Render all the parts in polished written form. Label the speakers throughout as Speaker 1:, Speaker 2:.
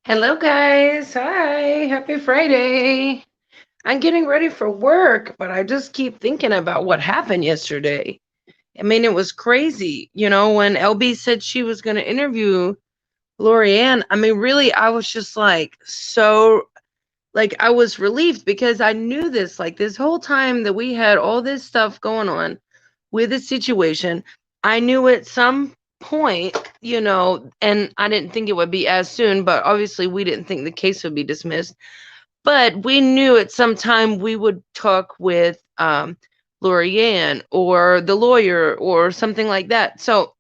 Speaker 1: Hello, guys. Hi. Happy Friday. I'm getting ready for work, but I just keep thinking about what happened yesterday. I mean, it was crazy. When LB said she was going to interview LoriAnnn, I mean, really, I was just I was relieved because I knew this, this whole time that we had all this stuff going on with the situation. I knew at some point, and I didn't think it would be as soon, but obviously we didn't think the case would be dismissed. But we knew at some time we would talk with LoriAnnn or the lawyer or something like that. So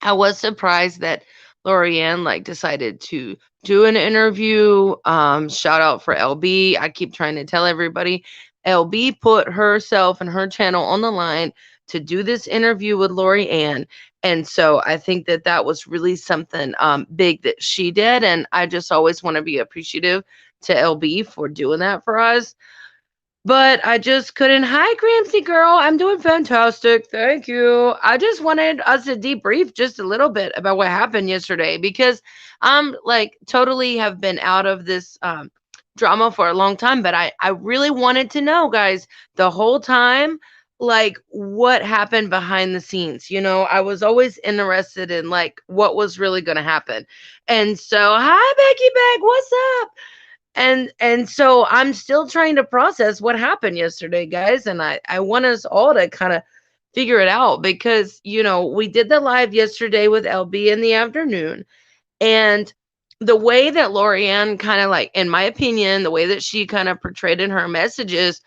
Speaker 1: I was surprised that LoriAnnn decided to do an interview. Shout out for LB. I keep trying to tell everybody LB put herself and her channel on the line to do this interview with LoriAnnn. And so I think that that was really something big that she did. And I just always want to be appreciative to LB for doing that for us. But I just couldn't. Hi, Gramsci girl. I'm doing fantastic. Thank you. I just wanted us to debrief just a little bit about what happened yesterday because I'm totally have been out of this drama for a long time. But I really wanted to know, guys, the whole time, what happened behind the scenes. I was always interested in what was really going to happen. And so, hi, Becky Beck. What's up? And so I'm still trying to process what happened yesterday, guys, and I want us all to kind of figure it out because we did the live yesterday with LB in the afternoon, and the way that LoriAnnn kind of in my opinion, the way that she kind of portrayed in her messages,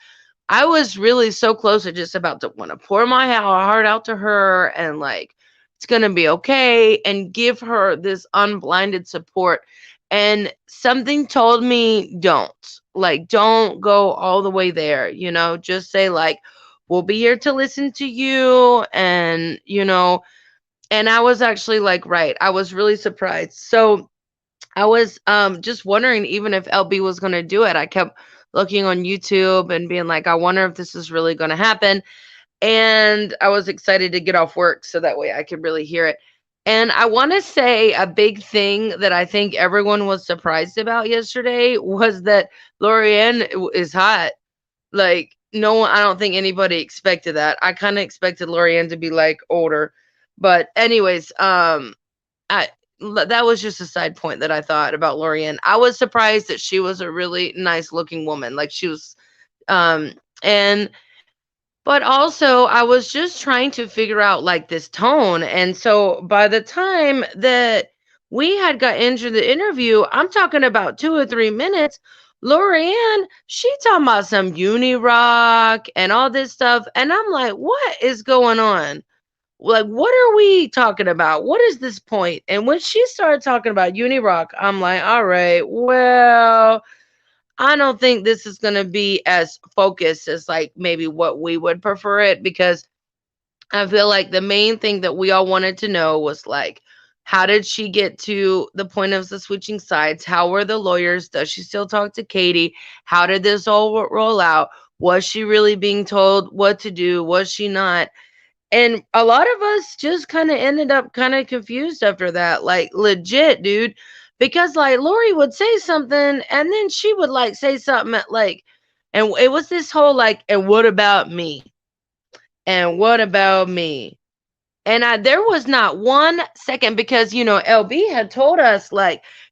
Speaker 1: I was really so close to just about to want to pour my heart out to her and it's gonna be okay and give her this unblinded support. And something told me don't go all the way there, just say we'll be here to listen to you. And and I was actually right, I was really surprised. So I was just wondering even if LB was going to do it. I kept looking on YouTube and being like, I wonder if this is really going to happen. And I was excited to get off work so that way I could really hear it. And I want to say a big thing that I think everyone was surprised about yesterday was that LoriAnnn is hot. No one, I don't think anybody expected that. I kind of expected LoriAnnn to be older. But anyways, I that was just a side point that I thought about LoriAnnn. I was surprised that she was a really nice looking woman. She was and but also I was just trying to figure out this tone. And so by the time that we had got into the interview, I'm talking about 2 or 3 minutes. LoriAnnn, she talking about some Uni Rock and all this stuff. And I'm like, what is going on? What are we talking about? What is this point? And when she started talking about Uni Rock, I'm like, all right, well, I don't think this is going to be as focused as maybe what we would prefer it, because I feel like the main thing that we all wanted to know was how did she get to the point of the switching sides? How were the lawyers? Does she still talk to Katie? How did this all roll out? Was she really being told what to do? Was she not? And a lot of us just kind of ended up kind of confused after that, legit, dude. Because Lori would say something and then she would say something and it was this whole and what about me? And what about me? And there was not 1 second, because LB had told us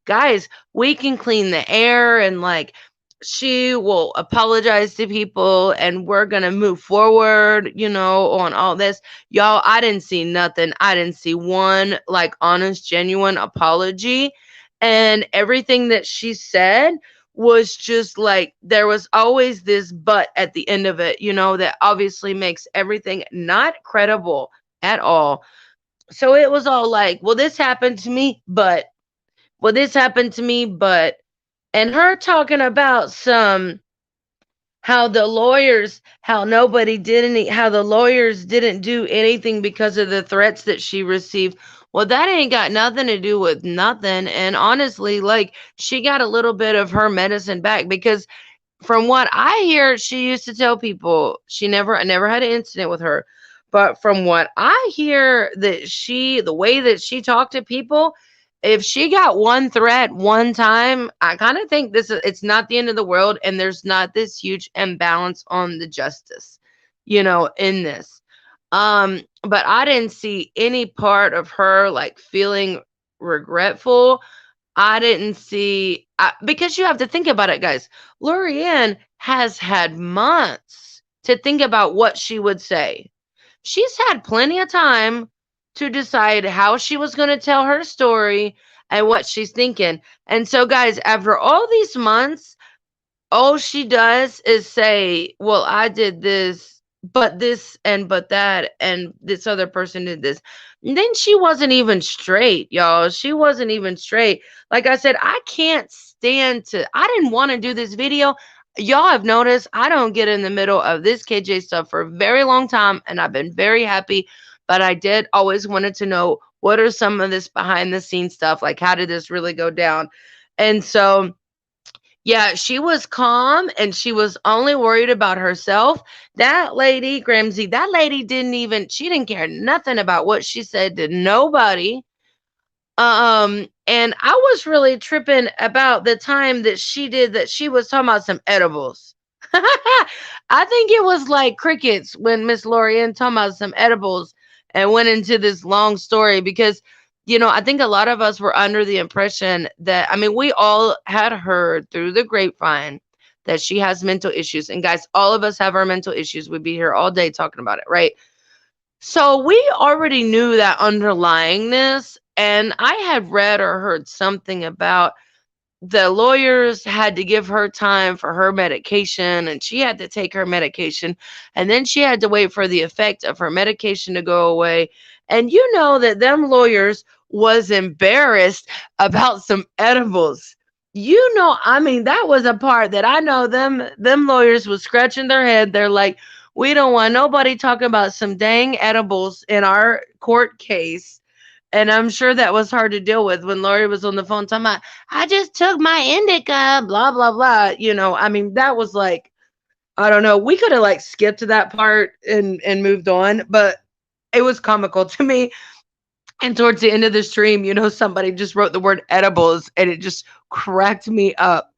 Speaker 1: guys, we can clean the air and she will apologize to people and we're gonna move forward, on all this. Y'all, I didn't see nothing. I didn't see one honest, genuine apology. And everything that she said was just there was always this but at the end of it, that obviously makes everything not credible at all. So it was all well, this happened to me, but well, this happened to me, but and her talking about how the lawyers, how nobody did any, how the lawyers didn't do anything because of the threats that she received. Well, that ain't got nothing to do with nothing. And honestly, she got a little bit of her medicine back, because from what I hear, she used to tell people she never had an incident with her. But from what I hear, that the way that she talked to people, if she got one threat one time, I kind of think it's not the end of the world, and there's not this huge imbalance on the justice, in this. But I didn't see any part of her like feeling regretful. I didn't see because you have to think about it, guys. LoriAnnn has had months to think about what she would say. She's had plenty of time to decide how she was going to tell her story and what she's thinking. And so, guys, after all these months, all she does is say, well, I did this and but that, and this other person did this. And then she wasn't even straight, y'all. She wasn't even straight. Like I said, I didn't want to do this video. Y'all have noticed I don't get in the middle of this KJ stuff for a very long time, and I've been very happy. But I did always wanted to know, what are some of this behind the scenes stuff? Like, how did this really go down? And so, yeah, she was calm and she was only worried about herself. That lady, Gramsy, that lady she didn't care nothing about what she said to nobody. And I was really tripping about the time that she was talking about some edibles. I think it was like crickets when Miss LoriAnnn talking about some edibles and went into this long story because I think a lot of us were under the impression that, I mean, we all had heard through the grapevine that she has mental issues. And guys, all of us have our mental issues. We'd be here all day talking about it, right? So we already knew that underlying this. And I had read or heard something about the lawyers had to give her time for her medication, and she had to take her medication, and then she had to wait for the effect of her medication to go away. And that them lawyers was embarrassed about some edibles. I mean, that was a part that I know them lawyers was scratching their head. They're like, we don't want nobody talking about some dang edibles in our court case. And I'm sure that was hard to deal with when Lori was on the phone talking about, I just took my indica, blah, blah, blah. I mean, that was like, I don't know. We could have like skipped to that part and moved on, but it was comical to me. And towards the end of the stream, somebody just wrote the word edibles and it just cracked me up.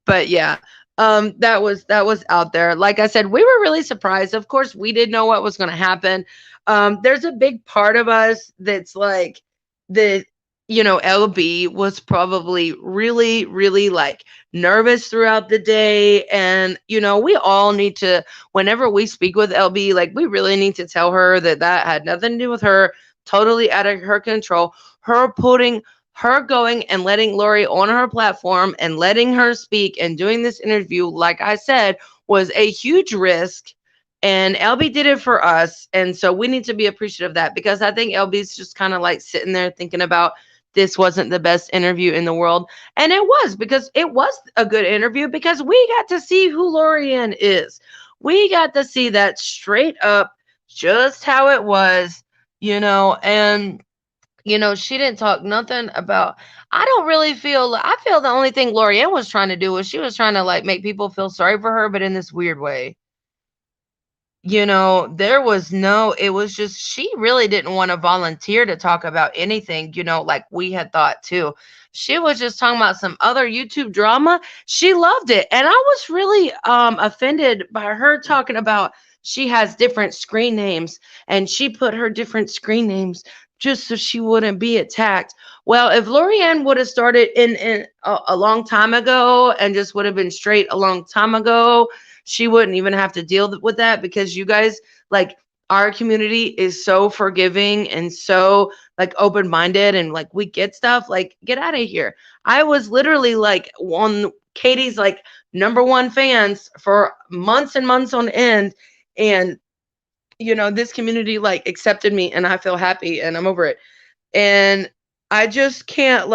Speaker 1: But yeah, that was out there. Like I said, we were really surprised. Of course, we didn't know what was going to happen. There's a big part of us that's like that, LB was probably really, really like nervous throughout the day. And, we all need to, whenever we speak with LB, like we really need to tell her that had nothing to do with her, totally out of her control. Her going and letting Lori on her platform and letting her speak and doing this interview, like I said, was a huge risk. And LB did it for us. And so we need to be appreciative of that, because I think LB's just kind of like sitting there thinking about, this wasn't the best interview in the world. And it was, because it was a good interview, because we got to see who LoriAnnn is. We got to see that straight up, just how it was, and she didn't talk nothing about, I feel the only thing LoriAnnn was trying to do was she was trying to like make people feel sorry for her, but in this weird way. It was just, she really didn't want to volunteer to talk about anything, like we had thought too. She was just talking about some other YouTube drama. She loved it. And I was really offended by her talking about she has different screen names, and she put her different screen names just so she wouldn't be attacked. Well, if LoriAnnn would have started in a long time ago and just would have been straight a long time ago, she wouldn't even have to deal with that, because you guys, like, our community is so forgiving and so like open-minded, and like we get stuff, like, get out of here. I was literally like on Katie's like #1 fans for months and months on end, and this community like accepted me, and I feel happy and I'm over it. And I just can't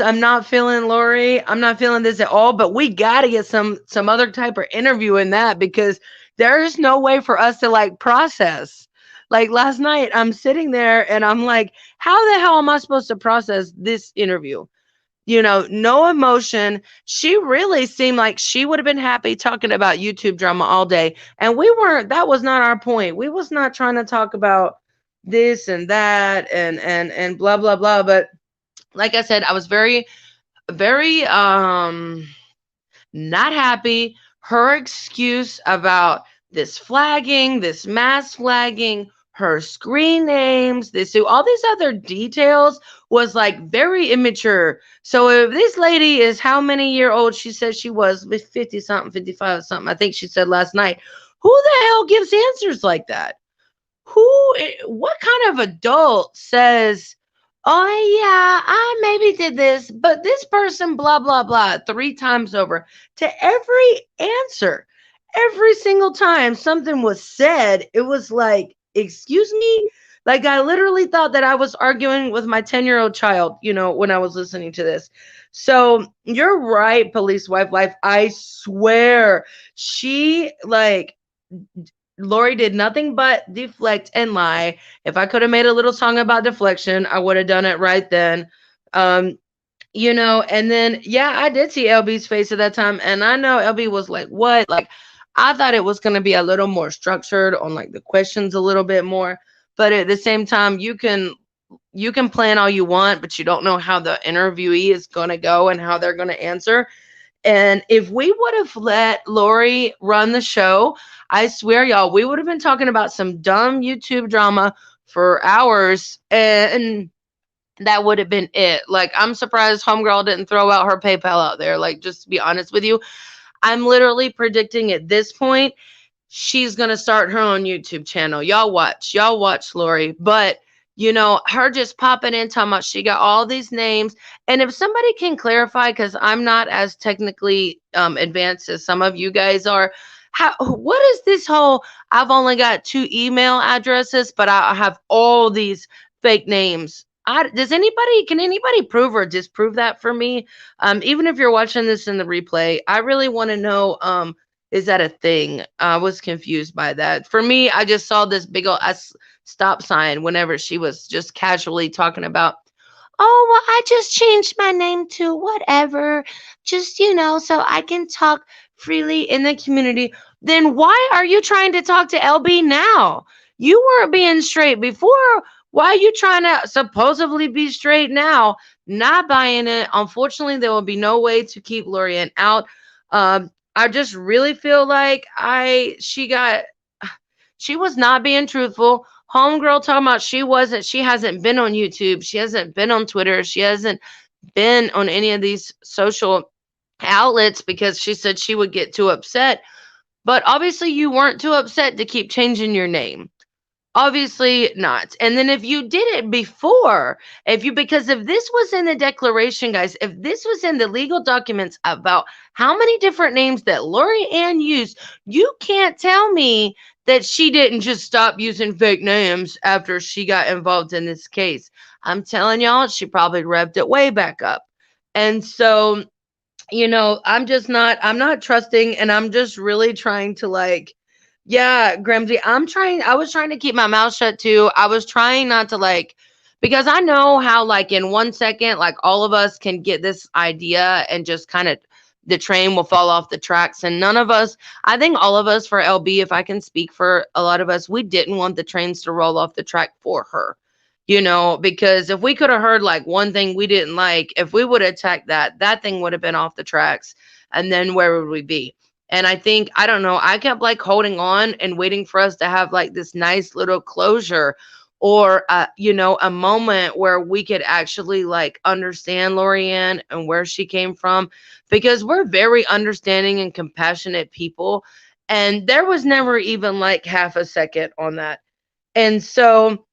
Speaker 1: I'm not feeling Lori. I'm not feeling this at all, but we got to get some other type of interview in that, because there's no way for us to like process. Like last night, I'm sitting there and I'm like, how the hell am I supposed to process this interview? No emotion. She really seemed like she would have been happy talking about YouTube drama all day. And we weren't, that was not our point. We was not trying to talk about, this and that and blah blah blah. But like I said, I was very not happy. Her excuse about this flagging, this mass flagging, her screen names, this all these other details was like very immature. So if this lady is how many year old she said she was, 50 something, 55 something, I think she said last night, who the hell gives answers like that? What kind of adult says, oh yeah, I maybe did this, but this person blah blah blah 3 times over to every answer? Every single time something was said, it was like, excuse me. Like, I literally thought that I was arguing with my 10-year-old child, when I was listening to this. So you're right, police wife life, I swear. She, like, Lori did nothing but deflect and lie. If I could have made a little song about deflection, I would have done it right then. Um, and then yeah, I did see LB's face at that time, and I know LB was like, "What?" Like, I thought it was going to be a little more structured on like the questions a little bit more, but at the same time, you can plan all you want, but you don't know how the interviewee is going to go and how they're going to answer. And if we would have let Lori run the show, I swear, y'all, we would have been talking about some dumb YouTube drama for hours, and that would have been it. Like, I'm surprised Homegirl didn't throw out her PayPal out there. Like, just to be honest with you, I'm literally predicting at this point she's gonna start her own YouTube channel. Y'all watch Lori. But her just popping in talking about she got all these names. And if somebody can clarify, because I'm not as technically advanced as some of you guys are, what is this whole I've only got 2 email addresses, but I have all these fake names? Can anybody prove or disprove that for me? Even if you're watching this in the replay, I really want to know, is that a thing? I was confused by that. For me, I just saw this big old stop sign whenever she was just casually talking about, oh, well, I just changed my name to whatever, just, so I can talk freely in the community. Then why are you trying to talk to LB now? You weren't being straight before. Why are you trying to supposedly be straight now? Not buying it. Unfortunately, there will be no way to keep LoriAnnn out. I just really feel like she was not being truthful. Homegirl talking about she hasn't been on YouTube. She hasn't been on Twitter. She hasn't been on any of these social outlets because she said she would get too upset. But obviously you weren't too upset to keep changing your name. Obviously not. And then if you did it before, because if this was in the declaration, guys, if this was in the legal documents about how many different names that LoriAnnn used, you can't tell me that she didn't just stop using fake names after she got involved in this case. I'm telling y'all, she probably revved it way back up. And so, I'm not trusting, and I'm just really trying to, like, yeah, Grimsy, I was trying to keep my mouth shut too. I was trying not to, like, because I know how, like, in 1 second, like, all of us can get this idea and just kind of the train will fall off the tracks. And none of us, I think all of us for LB, if I can speak for a lot of us, we didn't want the trains to roll off the track for her. Because if we could have heard like one thing we didn't like, if we would have attacked that thing would have been off the tracks. And then where would we be? And I think, I don't know, I kept like holding on and waiting for us to have like this nice little closure, or, a moment where we could actually like understand LoriAnnn and where she came from, because we're very understanding and compassionate people. And there was never even like half a second on that. And so,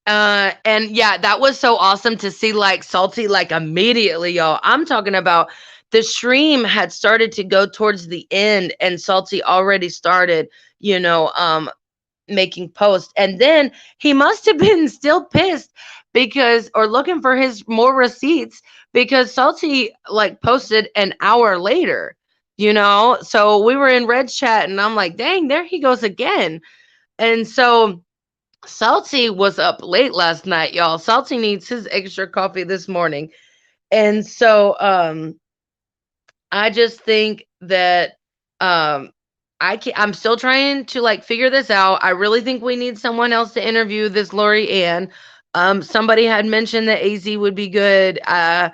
Speaker 1: and yeah, that was so awesome to see like Salty like immediately, y'all. I'm talking about the stream had started to go towards the end and Salty already started, making posts. And then he must have been still pissed because, or looking for his more receipts, because Salty like posted an hour later, so we were in Red's chat and I'm like, dang, there he goes again. And so Salty was up late last night, y'all. Salty needs his extra coffee this morning. And so I just think that I'm still trying to like figure this out. I really think we need someone else to interview this LoriAnnn. Somebody had mentioned that AZ would be good. I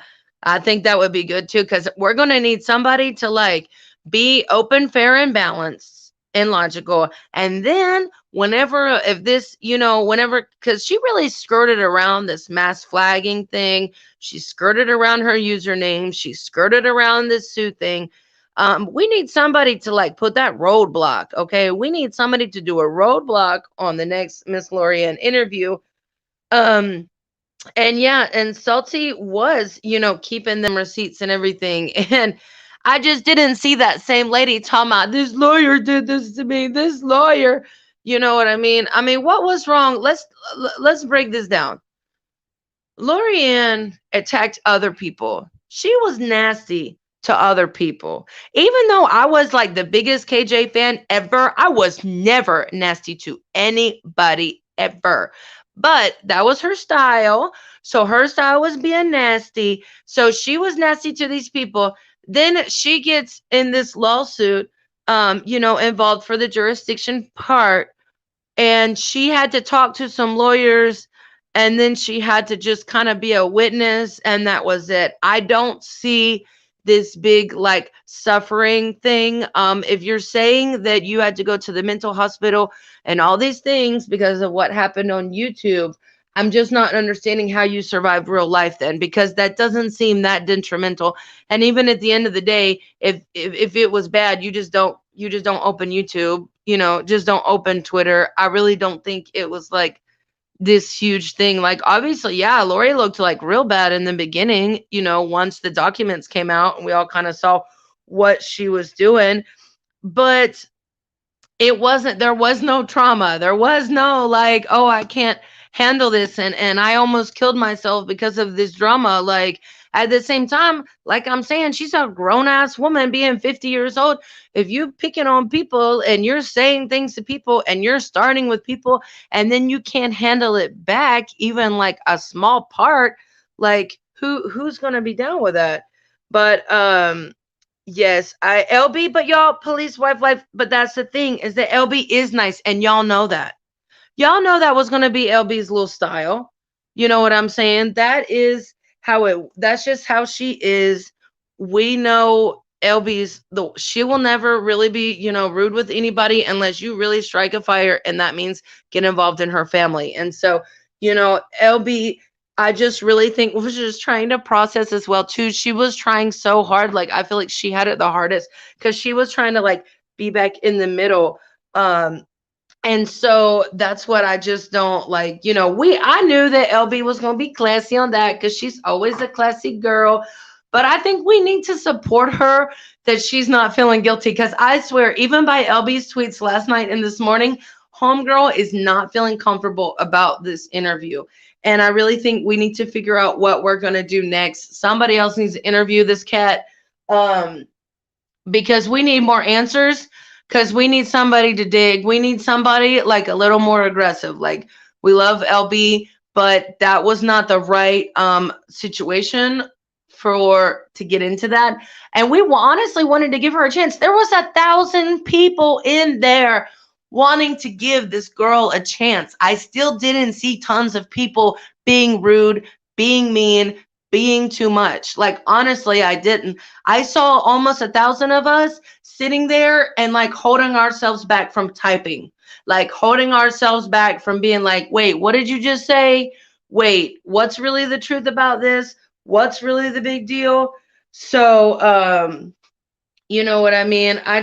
Speaker 1: think that would be good too, because we're gonna need somebody to like be open, fair, and balanced and logical. And then whenever, if this, whenever, because she really skirted around this mass flagging thing, she skirted around her username, she skirted around this suit thing. We need somebody to like put that roadblock. Okay, we need somebody to do a roadblock on the next Miss LoriAnnn interview. Um, and yeah, and Salty was, keeping them receipts and everything. And I just didn't see that same lady talking about this lawyer did this to me, this lawyer. You know what I mean? I mean, what was wrong? Let's break this down. LoriAnnn attacked other people. She was nasty to other people. Even though I was like the biggest KJ fan ever, I was never nasty to anybody ever. But that was her style. So her style was being nasty. So she was nasty to these people. Then she gets in this lawsuit, involved for the jurisdiction part, and she had to talk to some lawyers, and then she had to just kind of be a witness, and that was it. I don't see this big like suffering thing. If you're saying that you had to go to the mental hospital and all these things because of what happened on YouTube, I'm just not understanding how you survived real life then, because that doesn't seem that detrimental. And even at the end of the day, if it was bad, you just don't open YouTube, just don't open Twitter. I really don't think it was like this huge thing. Like, obviously, yeah, Lori looked like real bad in the beginning, once the documents came out and we all kind of saw what she was doing. But there was no trauma. There was no like, oh, I can't handle this, and I almost killed myself because of this drama. Like, at the same time, like I'm saying, she's a grown ass woman being 50 years old. If you picking on people and you're saying things to people and you're starting with people and then you can't handle it back, even like a small part, like who's gonna be down with that? But yes, I LB, but y'all, police wife life. But that's the thing, is that LB is nice, and y'all know that. Y'all know that was gonna be LB's little style. You know what I'm saying? That's just how she is. We know she will never really be, rude with anybody unless you really strike a fire, and that means get involved in her family. And so, LB, I just really think was just trying to process as well too. She was trying so hard. Like, I feel like she had it the hardest because she was trying to like be back in the middle. And so that's what I just don't like. I knew that LB was gonna be classy on that because she's always a classy girl. But I think we need to support her that she's not feeling guilty. Because I swear, even by LB's tweets last night and this morning, homegirl is not feeling comfortable about this interview. And I really think we need to figure out what we're gonna do next. Somebody else needs to interview this cat. Because we need more answers, because we need somebody to dig. We need somebody like a little more aggressive. Like, we love LB, but that was not the right situation to get into that. And we honestly wanted to give her a chance. There was 1,000 people in there wanting to give this girl a chance. I still didn't see tons of people being rude, being mean, being too much. Like, honestly, I didn't. I saw almost 1,000 of us sitting there and like holding ourselves back from typing, like holding ourselves back from being like, wait, what did you just say? Wait, what's really the truth about this? What's really the big deal? So, you know what I mean? I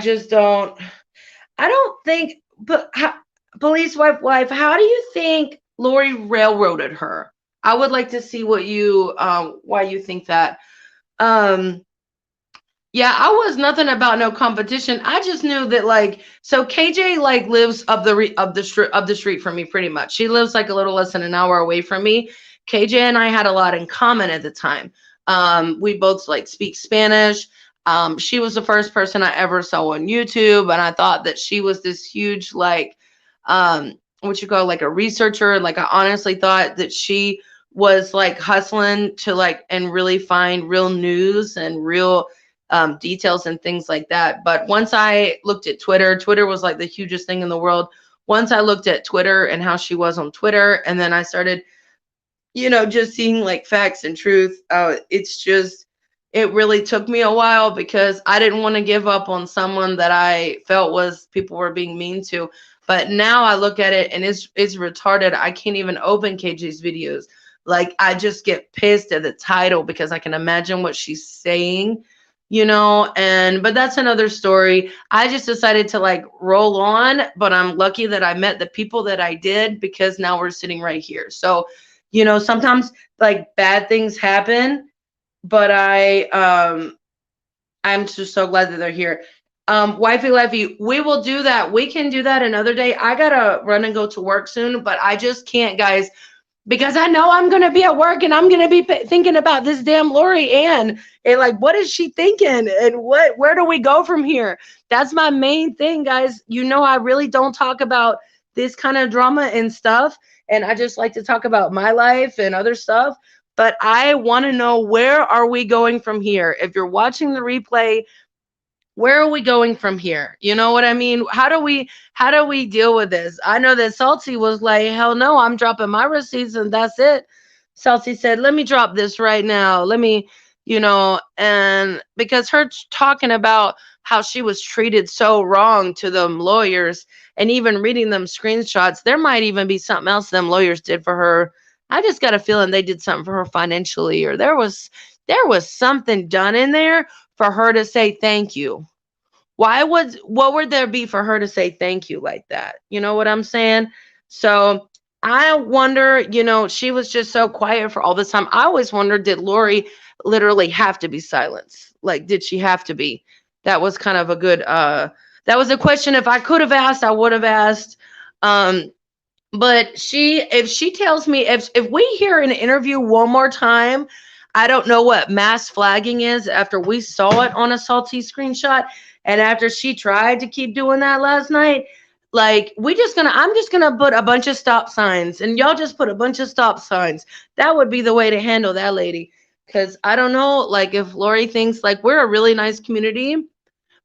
Speaker 1: don't think, but police wife, how do you think Lori railroaded her? I would like to see why you think that. Um, yeah, I was nothing about no competition. I just knew that, like, so KJ like lives up the street from me pretty much. She lives like a little less than an hour away from me. KJ and I had a lot in common at the time. We both like speak Spanish. She was the first person I ever saw on YouTube, and I thought that she was this huge like what you call like a researcher. Like, I honestly thought that she was like hustling to like and really find real news and real details and things like that. But once I looked at Twitter, Twitter was like the hugest thing in the world. Once I looked at Twitter and how she was on Twitter, and then I started, just seeing like facts and truth. It really took me a while because I didn't want to give up on someone that I felt was people were being mean to. But now I look at it and it's retarded. I can't even open KJ's videos. Like I just get pissed at the title because I can imagine what she's saying, but that's another story. I just decided to like roll on, but I'm lucky that I met the people that I did because now we're sitting right here. So, sometimes like bad things happen, but I'm just so glad that they're here. Wifey Leffy, we will do that. We can do that another day. I gotta run and go to work soon, but I just can't, guys, because I know I'm gonna be at work and I'm gonna be thinking about this damn LoriAnnn and like, what is she thinking and where do we go from here? That's my main thing, guys. I really don't talk about this kind of drama and stuff, and I just like to talk about my life and other stuff. But I want to know, where are we going from here? If you're watching the replay, where are we going from here? You know what I mean? How do we deal with this? I know that Salty was like, hell no, I'm dropping my receipts and that's it. Salty said, let me drop this right now. Let me, and because her talking about how she was treated so wrong to them lawyers and even reading them screenshots, there might even be something else them lawyers did for her. I just got a feeling they did something for her financially, or there was something done in there for her to say thank you. What would there be for her to say thank you like that? You know what I'm saying? So I wonder, she was just so quiet for all this time. I always wondered, did Lori literally have to be silenced? Like, did she have to be? That was kind of a good that was a question. If I could have asked, I would have asked. But if she tells me, if we hear an interview one more time, I don't know what mass flagging is after we saw it on a Salty screenshot. And after she tried to keep doing that last night, like I'm just gonna put a bunch of stop signs and y'all just put a bunch of stop signs. That would be the way to handle that lady. Cause I don't know, like if Lori thinks like we're a really nice community,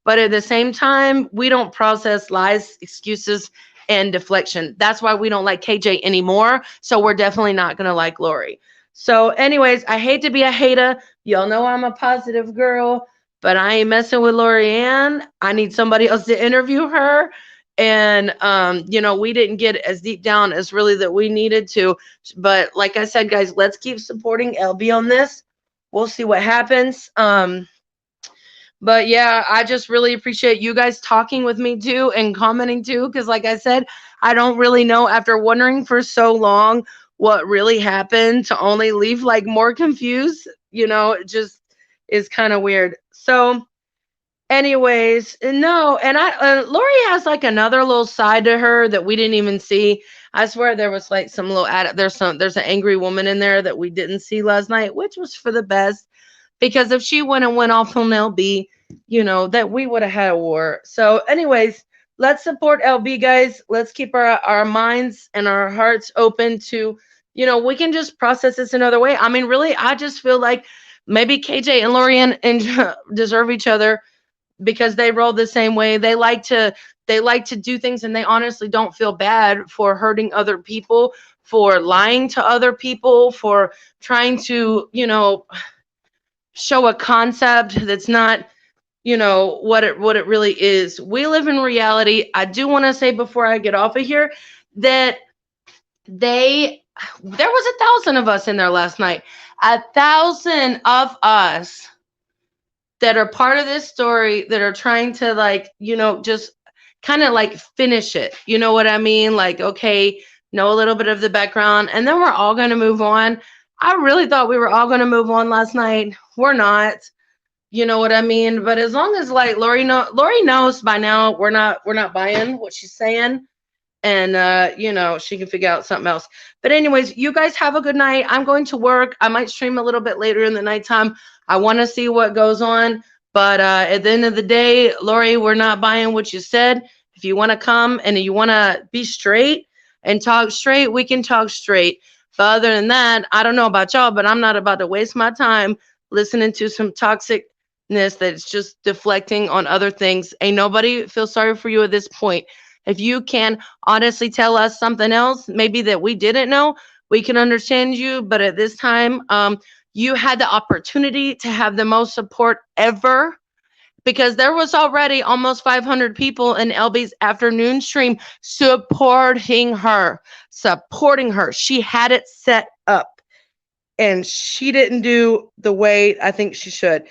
Speaker 1: but at the same time, we don't process lies, excuses, and deflection. That's why we don't like KJ anymore. So we're definitely not gonna like Lori. So, anyways, I hate to be a hater. Y'all know I'm a positive girl, but I ain't messing with LoriAnnn. I need somebody else to interview her. And we didn't get as deep down as really that we needed to. But like I said, guys, let's keep supporting LB on this. We'll see what happens. But yeah, I just really appreciate you guys talking with me too and commenting too, because like I said, I don't really know, after wondering for so long what really happened, to only leave like more confused. It just is kind of weird. So anyways, no, and Lori has like another little side to her that we didn't even see. I swear there was like some little there's an angry woman in there that we didn't see last night, which was for the best, because if she went off on LB, that we would have had a war. So anyways, let's support LB, guys. Let's keep our minds and our hearts open to, we can just process this another way. I mean, really, I just feel like maybe KJ and LoriAnnn deserve each other because they roll the same way. They like to do things, and they honestly don't feel bad for hurting other people, for lying to other people, for trying to, show a concept that's not, what it really is. We live in reality. I do want to say before I get off of here that there was 1,000 of us in there last night. 1,000 of us that are part of this story, that are trying to like, just kind of like finish it. You know what I mean? Like, okay, know a little bit of the background, and then we're all going to move on. I really thought we were all going to move on last night. We're not. You know what I mean? But as long as like Lori knows by now we're not buying what she's saying, and she can figure out something else. But anyways, you guys have a good night. I'm going to work. I might stream a little bit later in the nighttime. I want to see what goes on. But at the end of the day, Lori, we're not buying what you said. If you want to come and you want to be straight and talk straight, we can talk straight. But other than that, I don't know about y'all, but I'm not about to waste my time listening to some toxic that's just deflecting on other things. Ain't nobody feel sorry for you at this point. If you can honestly tell us something else, maybe that we didn't know, we can understand you. But at this time, you had the opportunity to have the most support ever, because there was already almost 500 people in Elle Bees afternoon stream supporting her. She had it set up, and she didn't do the way I think she should.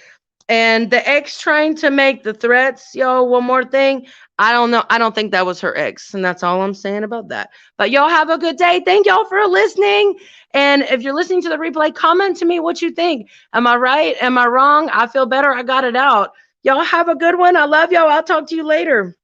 Speaker 1: And the ex trying to make the threats, one more thing. I don't know. I don't think that was her ex. And that's all I'm saying about that. But y'all have a good day. Thank y'all for listening. And if you're listening to the replay, comment to me what you think. Am I right? Am I wrong? I feel better. I got it out. Y'all have a good one. I love y'all. I'll talk to you later.